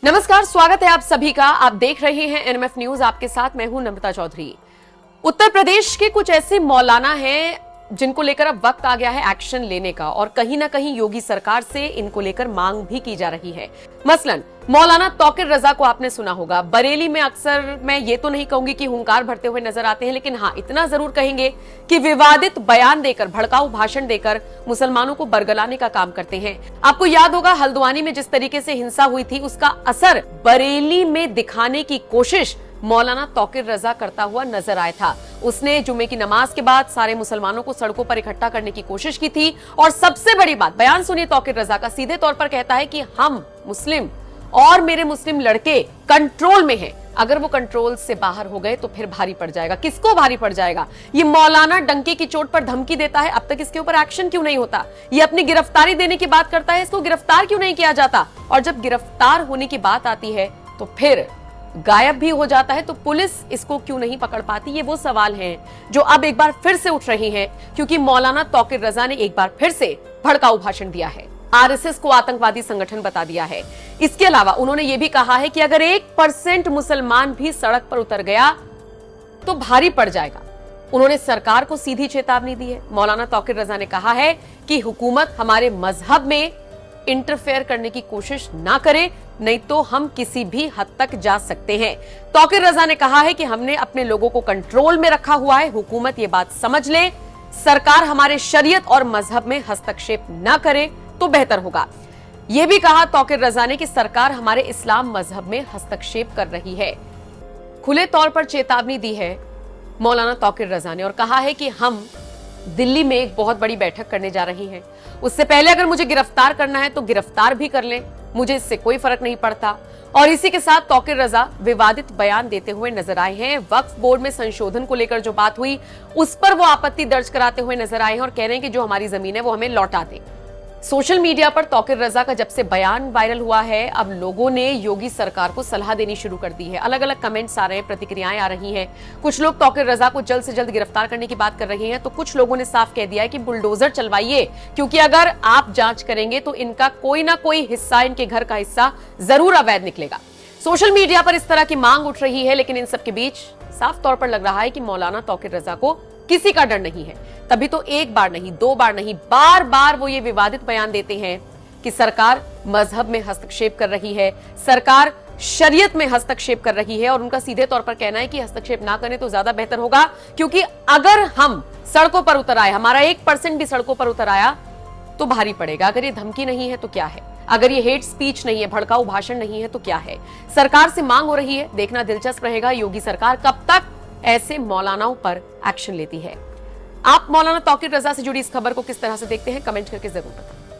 नमस्कार, स्वागत है आप सभी का। आप देख रहे हैं एनएमएफ न्यूज। आपके साथ मैं हूं नम्रता चौधरी। उत्तर प्रदेश के कुछ ऐसे मौलाना हैं जिनको लेकर अब वक्त आ गया है एक्शन लेने का, और कहीं ना कहीं योगी सरकार से इनको लेकर मांग भी की जा रही है। मसलन मौलाना तौकीर रजा को आपने सुना होगा। बरेली में अक्सर मैं ये तो नहीं कहूंगी कि हुंकार भरते हुए नजर आते हैं, लेकिन हाँ इतना जरूर कहेंगे कि विवादित बयान देकर, भड़काऊ भाषण देकर मुसलमानों को बरगलाने का काम करते हैं। आपको याद होगा हल्द्वानी में जिस तरीके से हिंसा हुई थी, उसका असर बरेली में दिखाने की कोशिश मौलाना तौकीर रजा करता हुआ नजर आया था। उसने जुमे की नमाज के बाद सारे मुसलमानों को सड़कों पर इकट्ठा करने की कोशिश की थी। और सबसे बड़ी बात, बयान सुनिए तौकीर रजा का। सीधे तौर पर कहता है कि हम मुस्लिम और मेरे मुस्लिम लड़के कंट्रोल में हैं। अगर वो कंट्रोल से बाहर हो गए तो फिर भारी पड़ जाएगा। किसको भारी पड़ जाएगा? ये मौलाना डंके की चोट पर धमकी देता है, अब तक इसके ऊपर एक्शन क्यों नहीं होता? ये अपनी गिरफ्तारी देने की बात करता है, इसको गिरफ्तार क्यों नहीं किया जाता? और जब गिरफ्तार होने की बात आती है तो फिर गायब भी हो जाता है। तो पुलिस इसको क्यों नहीं पकड़ पाती? ये वो सवाल हैं जो अब एक बार फिर से उठ रही हैं, क्योंकि मौलाना तौकीर रजा ने एक बार फिर से भड़काऊ भाषण दिया है। आरएसएस को आतंकवादी संगठन बता दिया है। इसके अलावा उन्होंने ये भी कहा है कि अगर 1% मुसलमान भी सड़क पर उतर गया तो भारी पड़ जाएगा। उन्होंने सरकार को सीधी चेतावनी दी है। मौलाना तौकीर रजा ने कहा है कि हुकूमत हमारे मजहब में इंटरफेयर करने की कोशिश ना करे, नहीं तो हम किसी भी हद तक जा सकते हैं। तौकीर रजा ने कहा है कि हमने अपने लोगों को कंट्रोल में रखा हुआ है, हुकूमत ये बात समझ ले, सरकार हमारे शरीयत और मजहब में हस्तक्षेप ना करे तो बेहतर होगा। यह भी कहा तौकीर रजा ने कि सरकार हमारे इस्लाम मजहब में हस्तक्षेप कर रही है। खुले तौर पर चेतावनी दी है मौलाना तौकीर रजा ने और कहा है कि हम दिल्ली में एक बहुत बड़ी बैठक करने जा रही हैं। उससे पहले अगर मुझे गिरफ्तार करना है तो गिरफ्तार भी कर लें, मुझे इससे कोई फर्क नहीं पड़ता। और इसी के साथ तौकीर रजा विवादित बयान देते हुए नजर आए हैं। वक्फ बोर्ड में संशोधन को लेकर जो बात हुई उस पर वो आपत्ति दर्ज कराते हुए नजर आए हैं और कह रहे हैं कि जो हमारी जमीन है वो हमें लौटा दे। सोशल मीडिया पर तौकीर रजा का जब से बयान वायरल हुआ है, अब लोगों ने योगी सरकार को सलाह देनी शुरू कर दी है। अलग अलग कमेंट्स आ रहे हैं, प्रतिक्रियाएं आ रही हैं। कुछ लोग तौकीर रजा को जल्द से जल्द गिरफ्तार करने की बात कर रहे हैं, तो कुछ लोगों ने साफ कह दिया है कि बुलडोजर चलवाइए, क्योंकि अगर आप जांच करेंगे तो इनका कोई ना कोई हिस्सा, इनके घर का हिस्सा जरूर अवैध निकलेगा। सोशल मीडिया पर इस तरह की मांग उठ रही है, लेकिन इन सबके बीच साफ तौर पर लग रहा है कि मौलाना तौकीर रजा को किसी का डर नहीं है। तभी तो एक बार नहीं, दो बार नहीं, बार बार वो ये विवादित बयान देते हैं कि सरकार मजहब में हस्तक्षेप कर रही है, सरकार शरीयत में हस्तक्षेप कर रही है। और उनका सीधे तौर पर कहना है कि हस्तक्षेप ना करें तो ज्यादा बेहतर होगा, क्योंकि अगर हम सड़कों पर उतर आए, हमारा 1% भी सड़कों पर उतर आया तो भारी पड़ेगा। अगर ये धमकी नहीं है तो क्या है? अगर ये हेट स्पीच नहीं है, भड़काऊ भाषण नहीं है तो क्या है? सरकार से मांग हो रही है। देखना दिलचस्प रहेगा योगी सरकार कब तक ऐसे मौलानाओं पर एक्शन लेती है। आप मौलाना तौकीर रजा से जुड़ी इस खबर को किस तरह से देखते हैं, कमेंट करके जरूर बताएं।